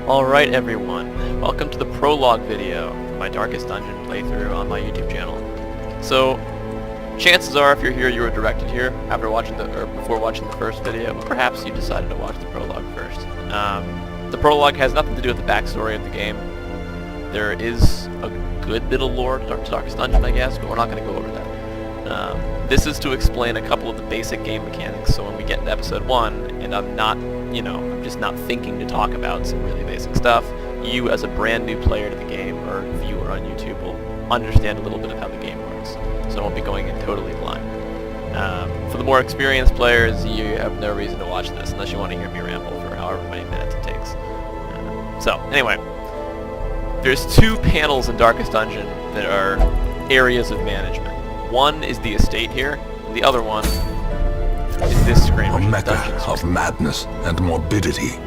Alright everyone, welcome to the Prologue video for my Darkest Dungeon playthrough on my YouTube channel. So, chances are if you're here you were directed here after watching before watching the first video, but perhaps you decided to watch the Prologue first. The Prologue has nothing to do with the backstory of the game. There is a good bit of lore to Darkest Dungeon, I guess, but we're not going to go over that. This is to explain a couple of the basic game mechanics, so when we get into episode 1, and I'm not, I'm just not thinking to talk about some really basic stuff, you as a brand new player to the game, or viewer on YouTube, will understand a little bit of how the game works. So I won't be going in totally blind. For the more experienced players, you have no reason to watch this unless you want to hear me ramble for however many minutes it takes. So, anyway, there's two panels in Darkest Dungeon that are areas of management. One is the estate here, and the other one is this screen, A mecca of madness and morbidity.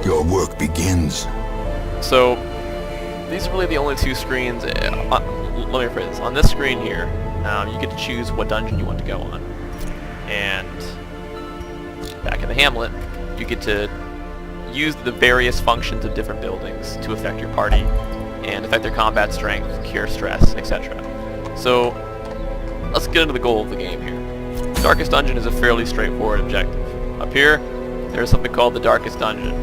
Your work begins. So, these are really the only two screens. Let me rephrase this. On this screen here, you get to choose what dungeon you want to go on. And back in the hamlet, you get to use the various functions of different buildings to affect your party and affect their combat strength, cure stress, etc. So, let's get into the goal of the game here. Darkest Dungeon is a fairly straightforward objective. Up here, there's something called the Darkest Dungeon.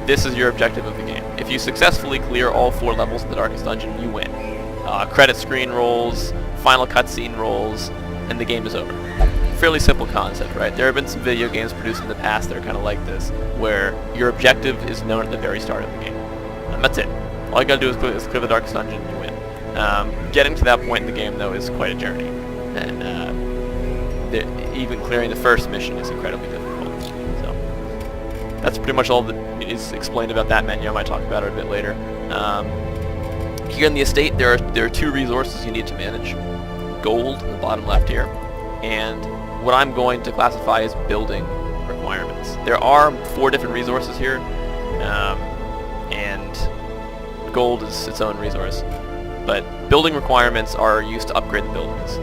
This is your objective of the game. If you successfully clear all 4 levels of the Darkest Dungeon, you win. Credit screen rolls, final cutscene rolls, and the game is over. Fairly simple concept, right? There have been some video games produced in the past that are kind of like this, where your objective is known at the very start of the game. And that's it. All you gotta do is clear the Darkest Dungeon and you win. Getting to that point in the game, though, is quite a journey. And even clearing the first mission is incredibly difficult. So that's pretty much all that is explained about that menu. I might talk about it a bit later. Here in the estate, there are 2 resources you need to manage. Gold, in the bottom left here, and what I'm going to classify as building requirements. There are 4 different resources here, and gold is its own resource. But building requirements are used to upgrade the buildings.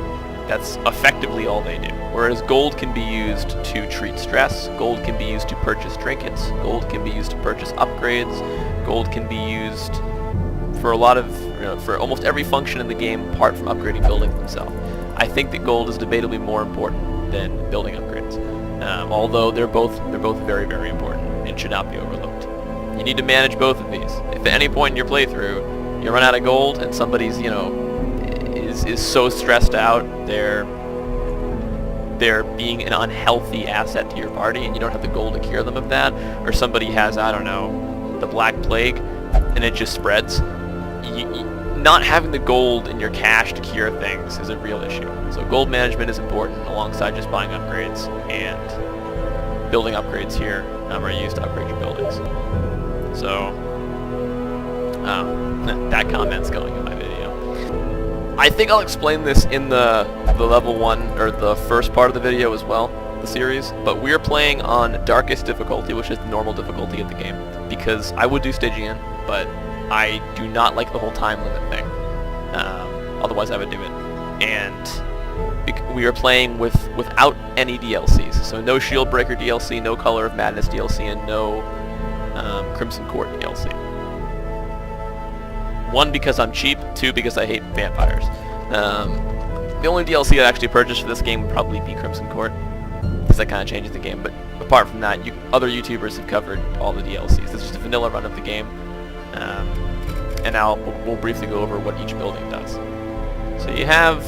That's effectively all they do. Whereas gold can be used to treat stress, gold can be used to purchase trinkets, gold can be used to purchase upgrades, gold can be used for a lot of, for almost every function in the game apart from upgrading buildings themselves. I think that gold is debatably more important than building upgrades. Although they're both very, very important and should not be overlooked. You need to manage both of these. If at any point in your playthrough you run out of gold and somebody's, is so stressed out, they're being an unhealthy asset to your party and you don't have the gold to cure them of that, or somebody has, I don't know, the Black Plague and it just spreads, not having the gold in your cash to cure things is a real issue. So gold management is important alongside just buying upgrades, and building upgrades here are used to upgrade your buildings. So, that comment's going in my video. I think I'll explain this in the level 1, or the first part of the video as well, the series, but we're playing on Darkest difficulty, which is the normal difficulty of the game, because I would do Stygian, but I do not like the whole time limit thing. Otherwise I would do it. And we are playing without any DLCs, so no Shieldbreaker DLC, no Color of Madness DLC, and no Crimson Court DLC. 1, because I'm cheap, 2, because I hate vampires. The only DLC I actually purchased for this game would probably be Crimson Court, because that kind of changes the game, but apart from that, other YouTubers have covered all the DLCs. This is just a vanilla run of the game, and now we'll briefly go over what each building does. So you have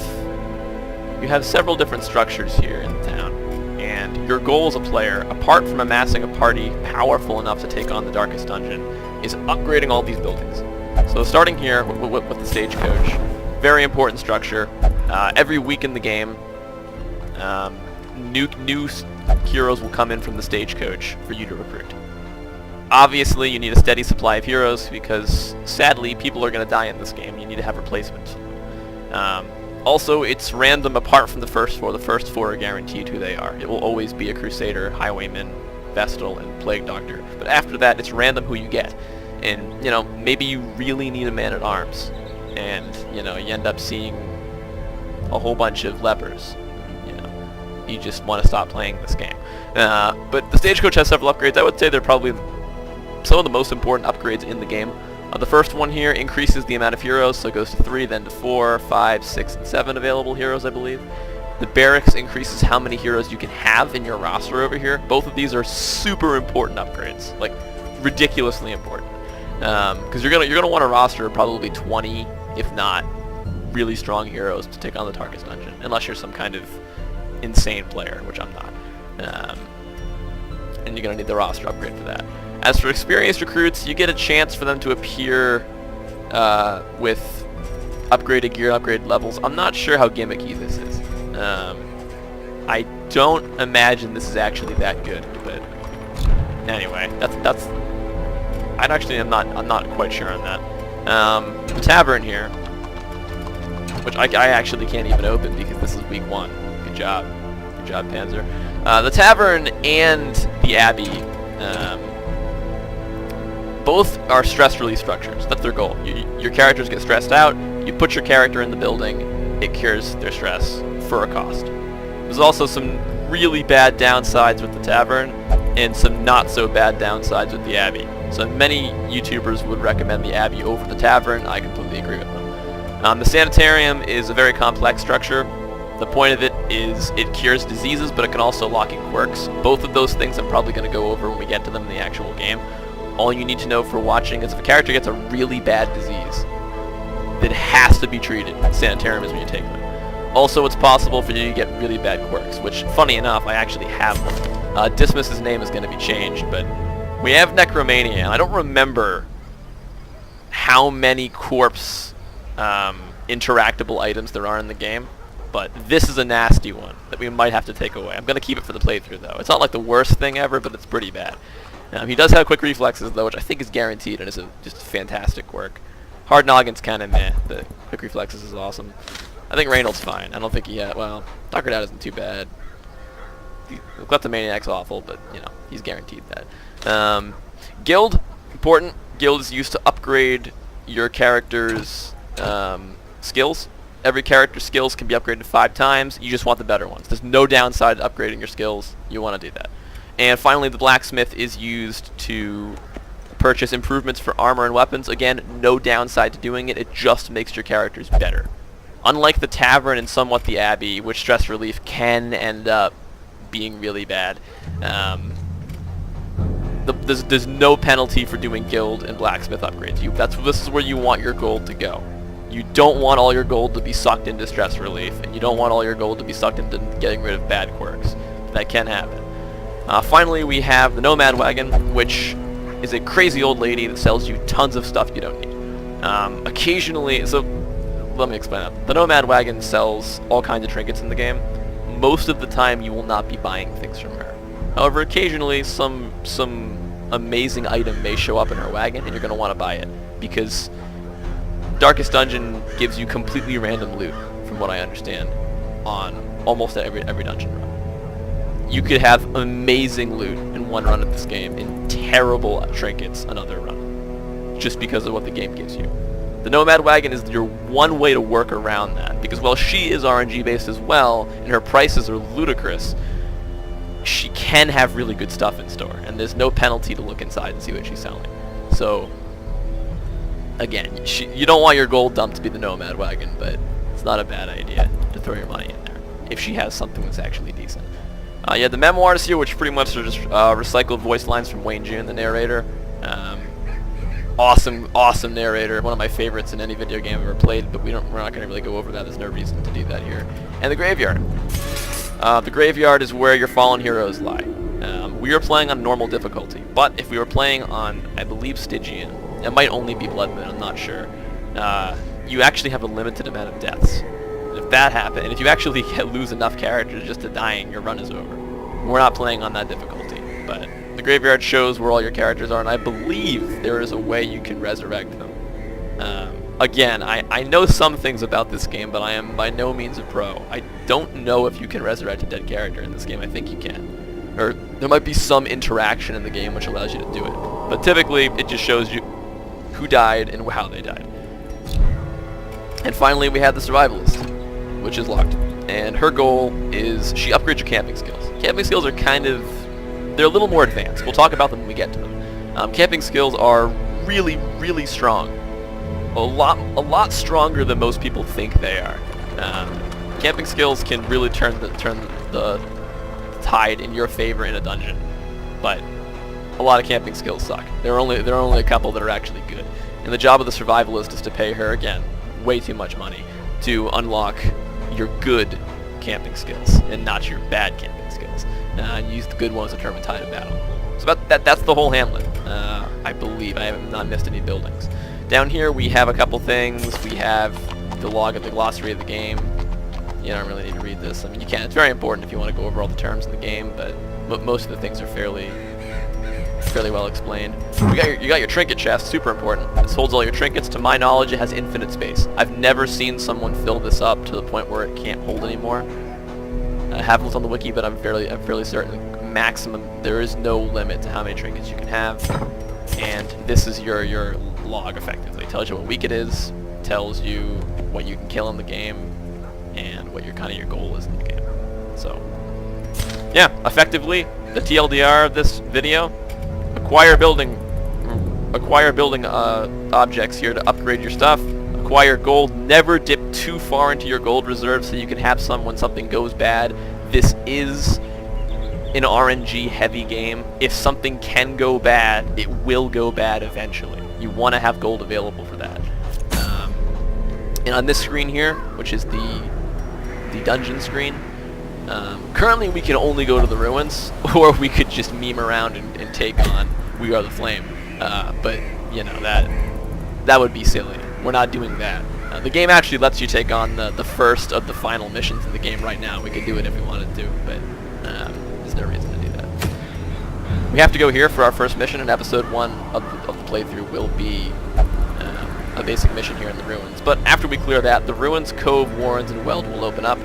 several different structures here in the town, and your goal as a player, apart from amassing a party powerful enough to take on the Darkest Dungeon, is upgrading all these buildings. So starting here with the stagecoach, very important structure. Every week in the game, new heroes will come in from the stagecoach for you to recruit. Obviously, you need a steady supply of heroes because, sadly, people are going to die in this game. You need to have replacements. Also, it's random apart from the first 4. The first 4 are guaranteed who they are. It will always be a Crusader, Highwayman, Vestal, and Plague Doctor. But after that, it's random who you get. And, maybe you really need a man-at-arms. And, you end up seeing a whole bunch of lepers. You just want to stop playing this game. But the stagecoach has several upgrades. I would say they're probably some of the most important upgrades in the game. The first one here increases the amount of heroes, so it goes to 3, then to 4, 5, 6, and 7 available heroes, I believe. The barracks increases how many heroes you can have in your roster over here. Both of these are super important upgrades, like ridiculously important, because you're gonna want a roster of probably 20, if not really strong heroes to take on the Darkest Dungeon, unless you're some kind of insane player, which I'm not. And you're gonna need the roster upgrade for that. As for experienced recruits, you get a chance for them to appear with upgraded gear, upgraded levels. I'm not sure how gimmicky this is. I don't imagine this is actually that good, but anyway, that's. I'm not quite sure on that. The tavern here, which I actually can't even open because this is week 1. Good job, Panzer. The tavern and the abbey. Both are stress relief structures. That's their goal. Your characters get stressed out, you put your character in the building, it cures their stress for a cost. There's also some really bad downsides with the tavern, and some not so bad downsides with the abbey. So many YouTubers would recommend the abbey over the tavern. I completely agree with them. The sanitarium is a very complex structure. The point of it is it cures diseases, but it can also lock in quirks. Both of those things I'm probably going to go over when we get to them in the actual game. All you need to know for watching is if a character gets a really bad disease that has to be treated, sanitarium is when you take them. Also, it's possible for you to get really bad quirks, which, funny enough, I actually have them. Dismas's name is going to be changed, but we have Necromania, and I don't remember how many corpse interactable items there are in the game, but this is a nasty one that we might have to take away. I'm going to keep it for the playthrough, though. It's not like the worst thing ever, but it's pretty bad. He does have quick reflexes, though, which I think is guaranteed and is just fantastic quirk. Hard Noggin's kind of meh, but quick reflexes is awesome. I think Reynold's fine. I don't think well, Doctor Dad isn't too bad. Kleptomaniac's awful, but, you know, he's guaranteed that. Guild, important. Guild is used to upgrade your character's skills. Every character's skills can be upgraded 5 times. You just want the better ones. There's no downside to upgrading your skills. You want to do that. And finally, the blacksmith is used to purchase improvements for armor and weapons. Again, no downside to doing it. It just makes your characters better. Unlike the tavern and somewhat the abbey, which stress relief can end up being really bad, there's no penalty for doing guild and blacksmith upgrades. This is where you want your gold to go. You don't want all your gold to be sucked into stress relief, and you don't want all your gold to be sucked into getting rid of bad quirks. That can happen. Finally, we have the Nomad Wagon, which is a crazy old lady that sells you tons of stuff you don't need. Occasionally, so let me explain that. The Nomad Wagon sells all kinds of trinkets in the game. Most of the time, you will not be buying things from her. However, occasionally, some amazing item may show up in her wagon, and you're going to want to buy it, because Darkest Dungeon gives you completely random loot, from what I understand, on almost every dungeon run. You could have amazing loot in one run of this game and terrible trinkets another run, just because of what the game gives you. The Nomad Wagon is your one way to work around that, because while she is RNG based as well, and her prices are ludicrous, she can have really good stuff in store, and there's no penalty to look inside and see what she's selling. So, again, you don't want your gold dump to be the Nomad Wagon, but it's not a bad idea to throw your money in there, if she has something that's actually decent. You have the memoirs here, which pretty much are just recycled voice lines from Wayne June, the narrator. Awesome narrator, one of my favorites in any video game I've ever played, but we're not going to really go over that. There's no reason to do that here. And the graveyard. The graveyard is where your fallen heroes lie. We are playing on normal difficulty, but if we were playing on, I believe, Stygian, it might only be Blood Moon, I'm not sure. You actually have a limited amount of deaths. If that happened, and if you actually lose enough characters just to dying, your run is over. We're not playing on that difficulty, but the graveyard shows where all your characters are, and I believe there is a way you can resurrect them. Again, I know some things about this game, but I am by no means a pro. I don't know if you can resurrect a dead character in this game. I think you can. Or there might be some interaction in the game which allows you to do it. But typically, it just shows you who died and how they died. And finally, we have the Survivalist, which is locked. And her goal is, she upgrades your camping skills. Camping skills are they're a little more advanced. We'll talk about them when we get to them. Camping skills are really, really strong. A lot stronger than most people think they are. Camping skills can really turn the tide in your favor in a dungeon, but a lot of camping skills suck. There are only a couple that are actually good. And the job of the survivalist is to pay her, again, way too much money to unlock your good camping skills and not your bad camping skills. And use the good ones to determine tide of battle. So that's the whole hamlet. I believe I have not missed any buildings. Down here we have a couple things. We have the log of the glossary of the game. You don't really need to read this. I mean, you can. It's very important if you want to go over all the terms in the game, but most of the things are fairly well explained. You got your trinket chest, super important. This holds all your trinkets. To my knowledge, it has infinite space. I've never seen someone fill this up to the point where it can't hold anymore. I haven't looked on the wiki, but I'm fairly certain maximum. There is no limit to how many trinkets you can have, and this is your log effectively. It tells you what week it is, tells you what you can kill in the game, and what your goal is in the game. So, yeah, effectively, the TLDR of this video. Acquire building objects here to upgrade your stuff. Acquire gold. Never dip too far into your gold reserve so you can have some when something goes bad. This is an RNG heavy game. If something can go bad, it will go bad eventually. You want to have gold available for that. And on this screen here, which is the dungeon screen, currently we can only go to the ruins, or we could just meme around and take on We Are the Flame. But, you know, that would be silly. We're not doing that. The game actually lets you take on the first of the final missions in the game right now. We could do it if we wanted to, but there's no reason to do that. We have to go here for our first mission, and episode 1 of the playthrough will be a basic mission here in the ruins. But after we clear that, the ruins, cove, warrens, and weld will open up,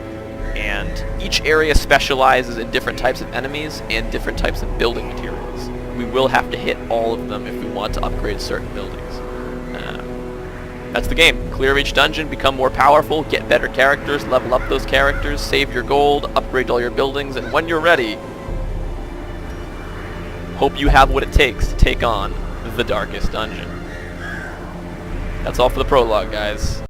and each area specializes in different types of enemies and different types of building materials. We will have to hit all of them if we want to upgrade certain buildings. That's the game. Clear each dungeon, become more powerful, get better characters, level up those characters, save your gold, upgrade all your buildings, and when you're ready, hope you have what it takes to take on the darkest dungeon. That's all for the prologue, guys.